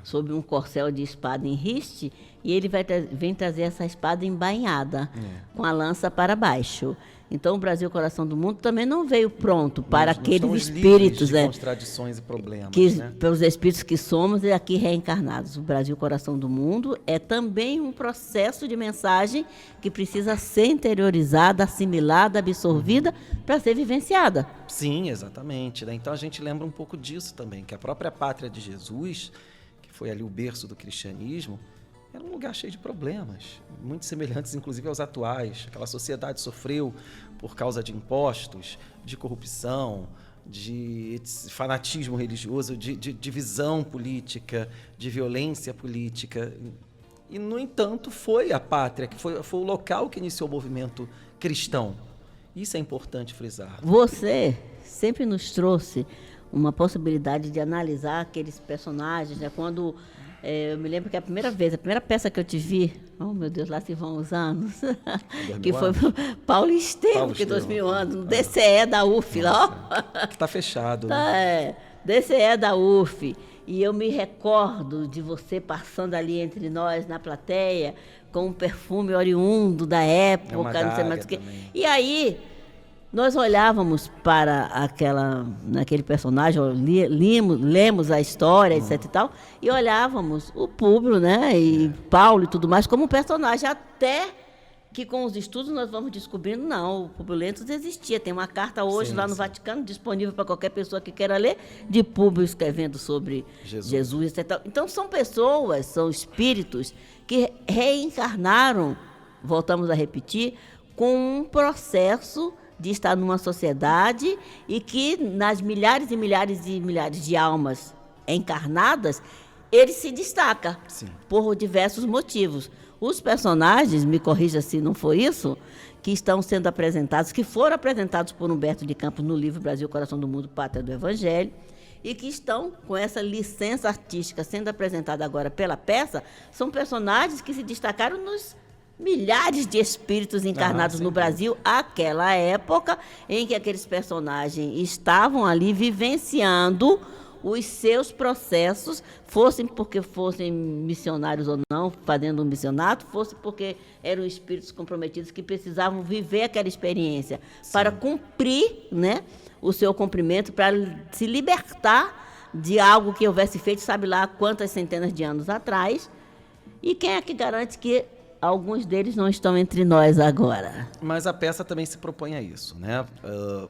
sob um corcel de espada em riste, e ele vem trazer essa espada embainhada, com a lança para baixo. Então, o Brasil, coração do mundo, também não veio pronto para aqueles espíritos, de contradições e problemas, pelos espíritos que somos e aqui reencarnados. O Brasil, coração do mundo, é também um processo de mensagem que precisa ser interiorizada, assimilada, absorvida para ser vivenciada. Sim, exatamente. Então, a gente lembra um pouco disso também, que a própria pátria de Jesus, que foi ali o berço do cristianismo, era um lugar cheio de problemas, muito semelhantes, inclusive, aos atuais. Aquela sociedade sofreu por causa de impostos, de corrupção, de fanatismo religioso, de divisão política, de violência política. E, no entanto, foi a pátria, que foi o local que iniciou o movimento cristão. Isso é importante frisar. Você sempre nos trouxe uma possibilidade de analisar aqueles personagens, né? Quando eu me lembro que a primeira peça que eu te vi, oh meu Deus, lá se vão os anos, que foi Paulo Estevam, que 2000 anos, no DCE da UF, lá, ó. Que está fechado. DCE da UF. E eu me recordo de você passando ali entre nós, na plateia, com um perfume oriundo da época, não sei mais o quê. E aí, nós olhávamos para naquele personagem, lemos a história, etc e tal, e olhávamos o Públio, né, e Paulo e tudo mais, como um personagem, até que com os estudos nós vamos descobrindo, não, o Públio Lentulus existia. Tem uma carta hoje lá no Vaticano, disponível para qualquer pessoa que queira ler, de Públio escrevendo sobre Jesus, etc. Então, são espíritos que reencarnaram, voltamos a repetir, com um processo de estar numa sociedade e que nas milhares e milhares e milhares de almas encarnadas, ele se destaca por diversos motivos. Os personagens, me corrija se não foi isso, que estão sendo apresentados, que foram apresentados por Humberto de Campos no livro Brasil, Coração do Mundo, Pátria do Evangelho, e que estão com essa licença artística sendo apresentada agora pela peça, são personagens que se destacaram nos milhares de espíritos encarnados no Brasil, aquela época em que aqueles personagens estavam ali vivenciando os seus processos, fossem porque fossem missionários ou não, fazendo um missionato, fosse porque eram espíritos comprometidos que precisavam viver aquela experiência para cumprir, né, o seu cumprimento, para se libertar de algo que houvesse feito, sabe lá quantas centenas de anos atrás. E quem é que garante que alguns deles não estão entre nós agora? Mas a peça também se propõe a isso, né?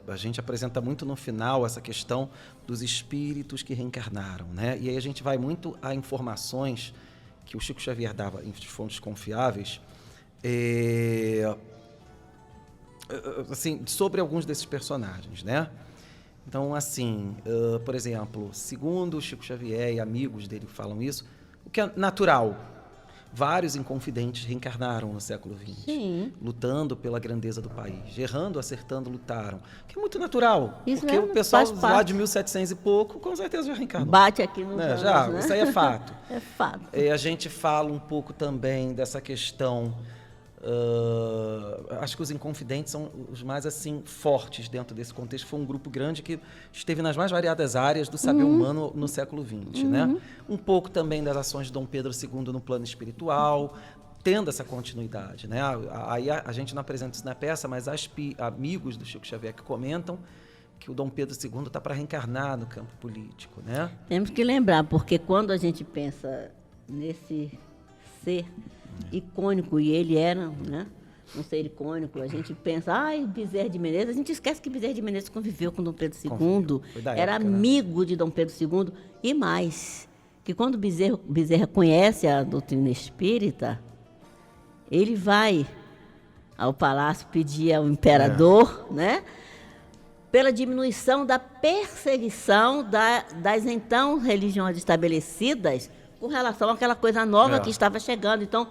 A gente apresenta muito no final essa questão dos espíritos que reencarnaram, né? E aí a gente vai muito a informações que o Chico Xavier dava em fontes confiáveis, assim, sobre alguns desses personagens, né? Então, assim, por exemplo, segundo o Chico Xavier e amigos dele que falam isso, o que é natural. Vários inconfidentes reencarnaram no século XX, lutando pela grandeza do país, errando, acertando, lutaram. Que é muito natural, isso porque o pessoal lá de 1700 e pouco, com certeza já reencarnou. Bate aqui no né? Isso aí é fato. É fato. E a gente fala um pouco também dessa questão, acho que os inconfidentes são os mais assim fortes dentro desse contexto. Foi um grupo grande que esteve nas mais variadas áreas do saber humano no século XX, né? Um pouco também das ações de Dom Pedro II no plano espiritual, tendo essa continuidade, né? Aí a gente não apresenta isso na peça, mas amigos do Chico Xavier que comentam que o Dom Pedro II está para reencarnar no campo político, né? Temos que lembrar, porque quando a gente pensa nesse ser icônico, e ele era, né, um ser icônico, a gente pensa, Bezerra de Menezes, a gente esquece que Bezerra de Menezes conviveu com Dom Pedro II, era amigo de Dom Pedro II, e mais, que quando Bezerra conhece a doutrina espírita, ele vai ao palácio pedir ao imperador, né, pela diminuição da perseguição das então religiões estabelecidas com relação àquela coisa nova que estava chegando. Então,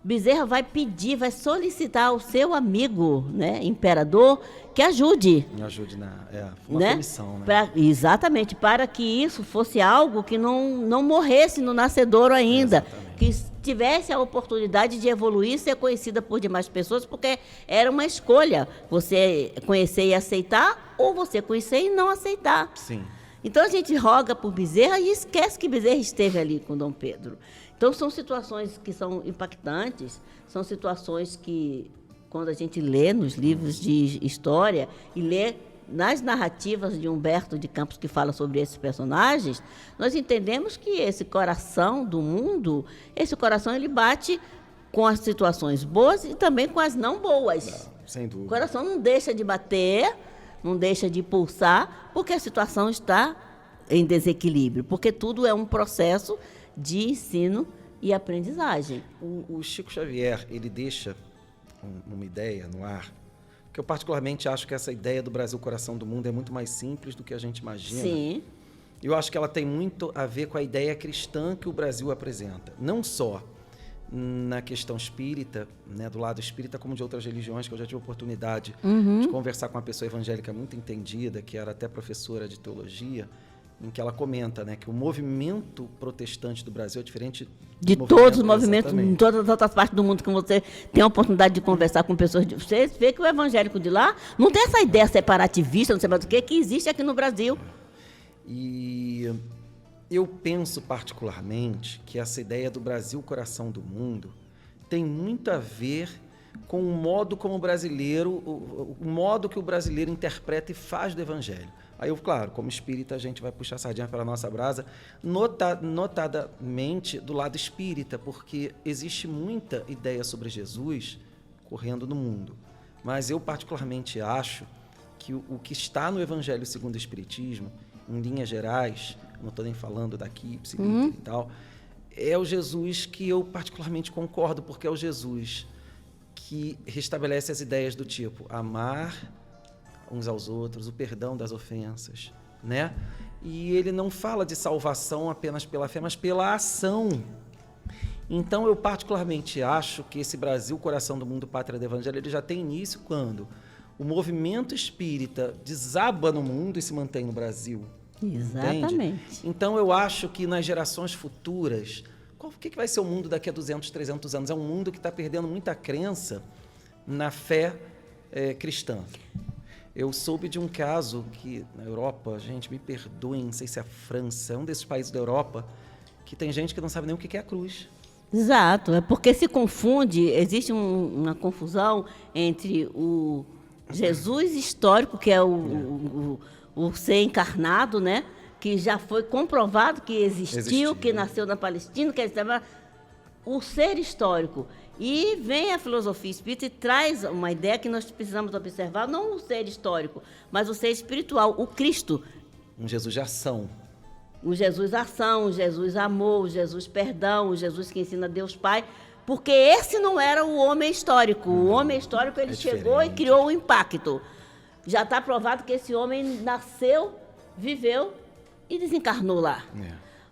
Bezerra vai pedir, vai solicitar ao seu amigo, né, imperador, que ajude. Ajude uma comissão, né? Exatamente, para que isso fosse algo que não morresse no nascedouro ainda. Que tivesse a oportunidade de evoluir, ser conhecida por demais pessoas, porque era uma escolha. Você conhecer e aceitar, ou você conhecer e não aceitar. Sim. Então, a gente roga por Bezerra e esquece que Bezerra esteve ali com Dom Pedro. Então, são situações que são impactantes, são situações que, quando a gente lê nos livros de história e lê nas narrativas de Humberto de Campos, que fala sobre esses personagens, nós entendemos que esse coração do mundo, esse coração ele bate com as situações boas e também com as não boas. Sem dúvida. O coração não deixa de bater, não deixa de pulsar, porque a situação está em desequilíbrio, porque tudo é um processo de ensino e aprendizagem. O Chico Xavier, ele deixa uma ideia no ar porque eu particularmente acho que essa ideia do Brasil coração do mundo é muito mais simples do que a gente imagina. Sim. Eu acho que ela tem muito a ver com a ideia cristã que o Brasil apresenta. Não só na questão espírita, né, do lado espírita, como de outras religiões, que eu já tive a oportunidade de conversar com uma pessoa evangélica muito entendida, que era até professora de teologia, em que ela comenta, né, que o movimento protestante do Brasil é diferente de todos os movimentos, em todas as outras partes do mundo que você tem a oportunidade de conversar com pessoas. Você vê que o evangélico de lá não tem essa ideia separativista, não sei mais o que existe aqui no Brasil. E eu penso particularmente que essa ideia do Brasil coração do mundo tem muito a ver com o modo como o brasileiro, o modo que o brasileiro interpreta e faz do evangelho. Aí eu, claro, como espírita, a gente vai puxar a sardinha pela nossa brasa, notadamente do lado espírita, porque existe muita ideia sobre Jesus correndo no mundo. Mas eu particularmente acho que o que está no Evangelho segundo o Espiritismo, em linhas gerais, não estou nem falando daqui, e tal, é o Jesus que eu particularmente concordo, porque é o Jesus que restabelece as ideias do tipo amar uns aos outros, o perdão das ofensas, né? E ele não fala de salvação apenas pela fé, mas pela ação. Então, eu particularmente acho que esse Brasil, coração do mundo, pátria do evangelho, ele já tem início quando o movimento espírita desaba no mundo e se mantém no Brasil. Exatamente. Entende? Então, eu acho que nas gerações futuras, o que vai ser o mundo daqui a 200, 300 anos? É um mundo que está perdendo muita crença na fé cristã. Eu soube de um caso que na Europa, gente, me perdoem, não sei se é a França, é um desses países da Europa, que tem gente que não sabe nem o que é a cruz. Exato, é porque se confunde, existe uma confusão entre o Jesus histórico, que é o ser encarnado, né? Que já foi comprovado que existiu, que nasceu na Palestina, que estava o ser histórico. E vem a filosofia espírita e traz uma ideia que nós precisamos observar, não o ser histórico, mas o ser espiritual, o Cristo. Um Jesus de ação. O Jesus ação, o Jesus amor, o Jesus perdão, o Jesus que ensina Deus Pai, porque esse não era o homem histórico. O homem histórico, ele chegou e criou um impacto. Já está provado que esse homem nasceu, viveu e desencarnou lá.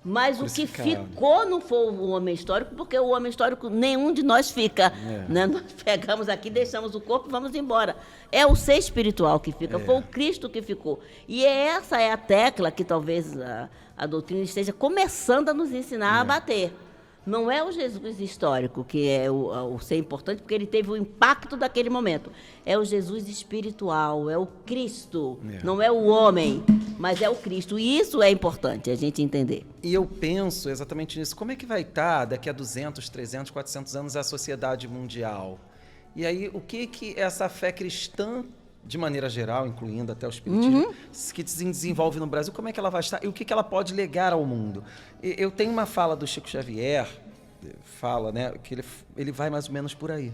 Mas o que ficou não foi o homem histórico, porque o homem histórico, nenhum de nós fica. Né? Nós pegamos aqui, deixamos o corpo e vamos embora. É o ser espiritual que fica, foi o Cristo que ficou. E essa é a tecla que talvez a doutrina esteja começando a nos ensinar a bater. Não é o Jesus histórico que é o ser importante, porque ele teve o impacto daquele momento. É o Jesus espiritual, é o Cristo. Não é o homem, mas é o Cristo. E isso é importante a gente entender. E eu penso exatamente nisso. Como é que vai estar daqui a 200, 300, 400 anos a sociedade mundial? E aí, o que essa fé cristã, de maneira geral, incluindo até o espiritismo, que se desenvolve no Brasil, como é que ela vai estar? E o que ela pode legar ao mundo? Eu tenho uma fala do Chico Xavier, né, que ele vai mais ou menos por aí,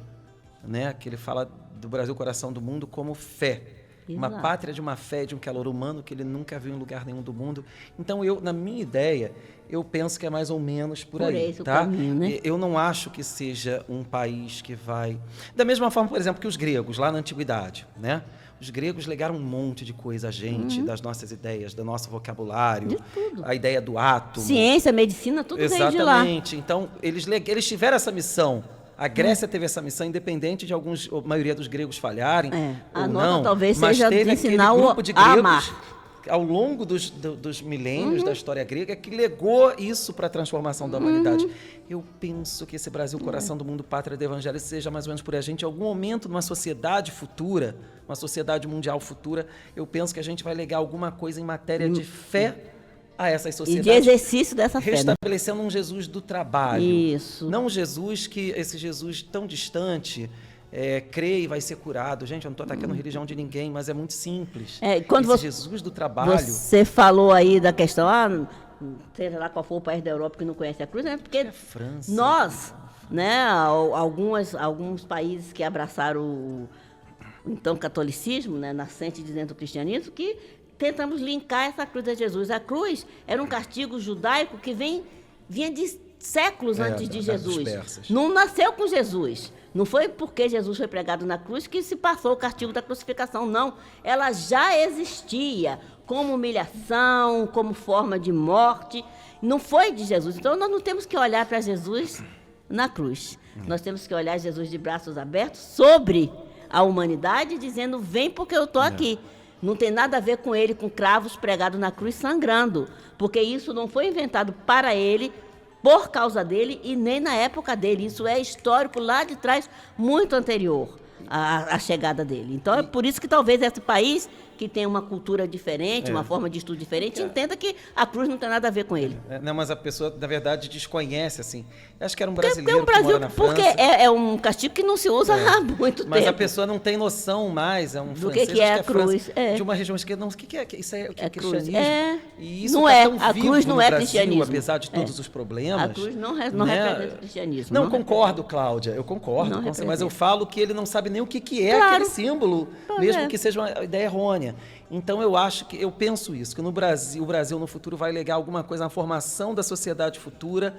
né, que ele fala do Brasil, coração do mundo, como fé. Exato. Uma pátria de uma fé, de um calor humano que ele nunca viu em lugar nenhum do mundo. Então, na minha ideia, eu penso que é mais ou menos por aí, esse tá? Caminho, né? Eu não acho que seja um país que vai... Da mesma forma, por exemplo, que os gregos, lá na Antiguidade, né? Os gregos legaram um monte de coisa a gente, das nossas ideias, do nosso vocabulário, de tudo. A ideia do átomo. Ciência, medicina, tudo veio de lá. Exatamente. Então, eles tiveram essa missão. A Grécia teve essa missão, independente de a maioria dos gregos falharem ou a não. talvez mas seja teve de ensinar aquele grupo de a gregos amar. Ao longo dos milênios da história grega, que legou isso para a transformação da humanidade. Eu penso que esse Brasil, coração do mundo, pátria do evangelho, seja mais ou menos por a gente, em algum momento, numa sociedade futura, uma sociedade mundial futura, eu penso que a gente vai legar alguma coisa em matéria de fé a essas sociedades. E de exercício dessa fé. Restabelecendo um Jesus do trabalho. Isso. Não esse Jesus tão distante... crê e vai ser curado. Gente, eu não estou atacando a religião de ninguém, mas é muito simples. Quando esse Jesus do trabalho... Você falou aí da questão, seja lá qual for o país da Europa que não conhece a cruz, né? Porque a França, nós, né, alguns países que abraçaram o então catolicismo, né, nascente de dentro do cristianismo, que tentamos linkar essa cruz a Jesus. A cruz era um castigo judaico que vinha de séculos antes de Jesus. Não nasceu com Jesus. Não foi porque Jesus foi pregado na cruz que se passou o castigo da crucificação, não. Ela já existia como humilhação, como forma de morte. Não foi de Jesus. Então, nós não temos que olhar para Jesus na cruz. Nós temos que olhar Jesus de braços abertos sobre a humanidade, dizendo, vem porque eu estou aqui. Não tem nada a ver com ele, com cravos pregados na cruz sangrando. Porque isso não foi inventado para ele, por causa dele e nem na época dele. Isso é histórico lá de trás, muito anterior à chegada dele. Então, é por isso que talvez esse país, que tem uma cultura diferente, uma forma de estudo diferente, entenda que a cruz não tem nada a ver com ele. Não, mas a pessoa, na verdade, desconhece, assim. Acho que era um brasileiro Brasil, que mora na França. Porque é um castigo que não se usa há muito tempo. Mas a pessoa não tem noção mais, é um do francês, que é a acho que cruz. de uma região esquerda. Não, o que é? Isso é cristianismo. E isso não tá é. tão A vivo cruz não no é Brasil, cristianismo. apesar de todos os problemas. A cruz não representa o cristianismo. Não, concordo, Cláudia, eu concordo com você, mas eu falo que ele não sabe nem o que é aquele símbolo, mesmo que seja uma ideia errônea. Então eu penso isso, que no Brasil, o Brasil no futuro vai legar alguma coisa na formação da sociedade futura,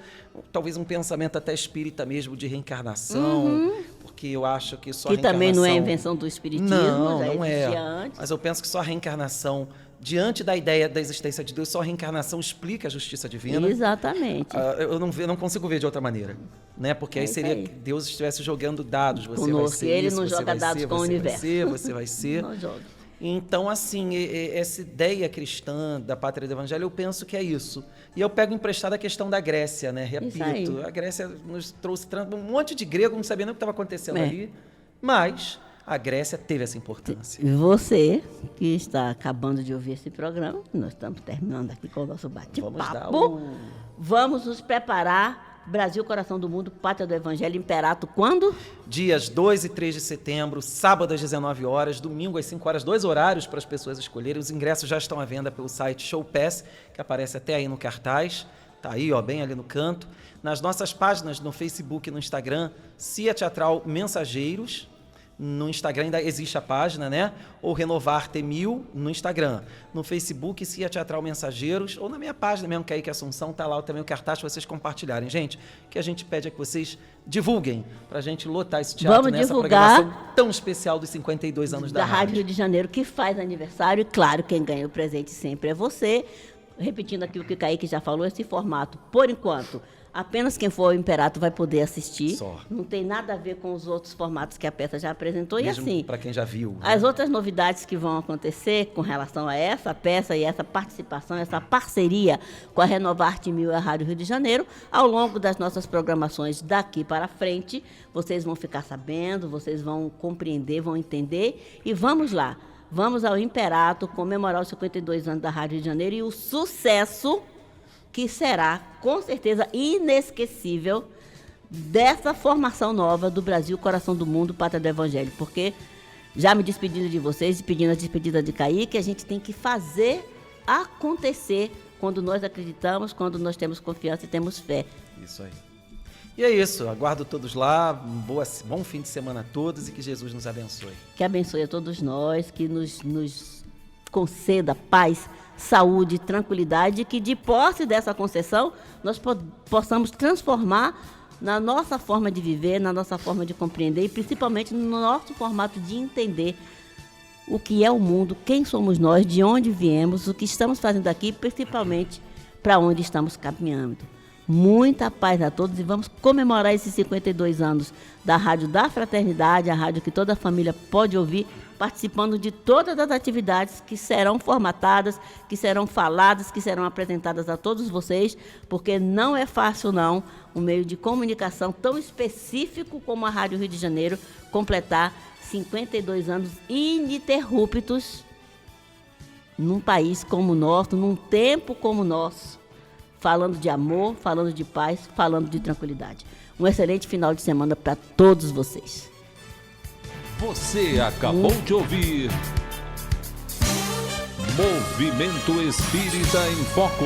talvez um pensamento até espírita mesmo de reencarnação, porque eu acho que só a reencarnação... também não é invenção do espiritismo, não é. Antes. Mas eu penso que só a reencarnação, diante da ideia da existência de Deus, só a reencarnação explica a justiça divina. Exatamente. Eu não consigo ver de outra maneira, né? Porque aí seria que Deus estivesse jogando dados. Você conosco, vai ser ele isso, não você joga vai dados ser, com o universo. Você vai ser. Não joga. Então, assim, essa ideia cristã da pátria do evangelho, eu penso que é isso. E eu pego emprestado a questão da Grécia, né? Repito, a Grécia nos trouxe um monte de grego, não sabia nem o que estava acontecendo ali, mas a Grécia teve essa importância. Você, que está acabando de ouvir esse programa, nós estamos terminando aqui com o nosso bate-papo, vamos nos preparar. Brasil, Coração do Mundo, Pátria do Evangelho, Imperato, quando? Dias 2 e 3 de setembro, sábado às 19 horas, domingo às 5 horas, 2 horários para as pessoas escolherem. Os ingressos já estão à venda pelo site Show Pass, que aparece até aí no cartaz. Tá aí, ó, bem ali no canto. Nas nossas páginas no Facebook e no Instagram, CIA Teatral Mensageiros. No Instagram ainda existe a página, né? Ou Renovar T1000 no Instagram. No Facebook, CIA Teatral Mensageiros. Ou na minha página mesmo, Kaique Assunção, tá lá também o cartaz para vocês compartilharem. Gente, o que a gente pede é que vocês divulguem para a gente lotar esse teatro nessa programação tão especial dos 52 anos da Rádio Rio de Janeiro, que faz aniversário. E claro, quem ganha o presente sempre é você. Repetindo aqui o que o Kaique já falou, esse formato, por enquanto, apenas quem for o Imperato vai poder assistir. Só. Não tem nada a ver com os outros formatos que a peça já apresentou. Mesmo e assim, para quem já viu. As outras novidades que vão acontecer com relação a essa peça e essa participação, essa parceria com a Renovar T1000 e a Rádio Rio de Janeiro, ao longo das nossas programações daqui para frente, vocês vão ficar sabendo, vocês vão compreender, vão entender e vamos lá. Vamos ao Imperato comemorar os 52 anos da Rádio Rio de Janeiro e o sucesso que será, com certeza, inesquecível dessa formação nova do Brasil, Coração do Mundo, Pátria do Evangelho. Porque, já me despedindo de vocês e pedindo a despedida de Kaique, a gente tem que fazer acontecer quando nós acreditamos, quando nós temos confiança e temos fé. Isso aí. E é isso, aguardo todos lá, bom fim de semana a todos e que Jesus nos abençoe. Que abençoe a todos nós, que nos conceda paz, saúde, tranquilidade, e que de posse dessa concessão nós possamos transformar na nossa forma de viver, na nossa forma de compreender e principalmente no nosso formato de entender o que é o mundo, quem somos nós, de onde viemos, o que estamos fazendo aqui, principalmente para onde estamos caminhando. Muita paz a todos e vamos comemorar esses 52 anos da Rádio da Fraternidade, a rádio que toda a família pode ouvir, participando de todas as atividades que serão formatadas, que serão faladas, que serão apresentadas a todos vocês, porque não é fácil, não, um meio de comunicação tão específico como a Rádio Rio de Janeiro completar 52 anos ininterruptos num país como o nosso, num tempo como o nosso, falando de amor, falando de paz, falando de tranquilidade. Um excelente final de semana para todos vocês. Você acabou de ouvir Movimento Espírita em Foco.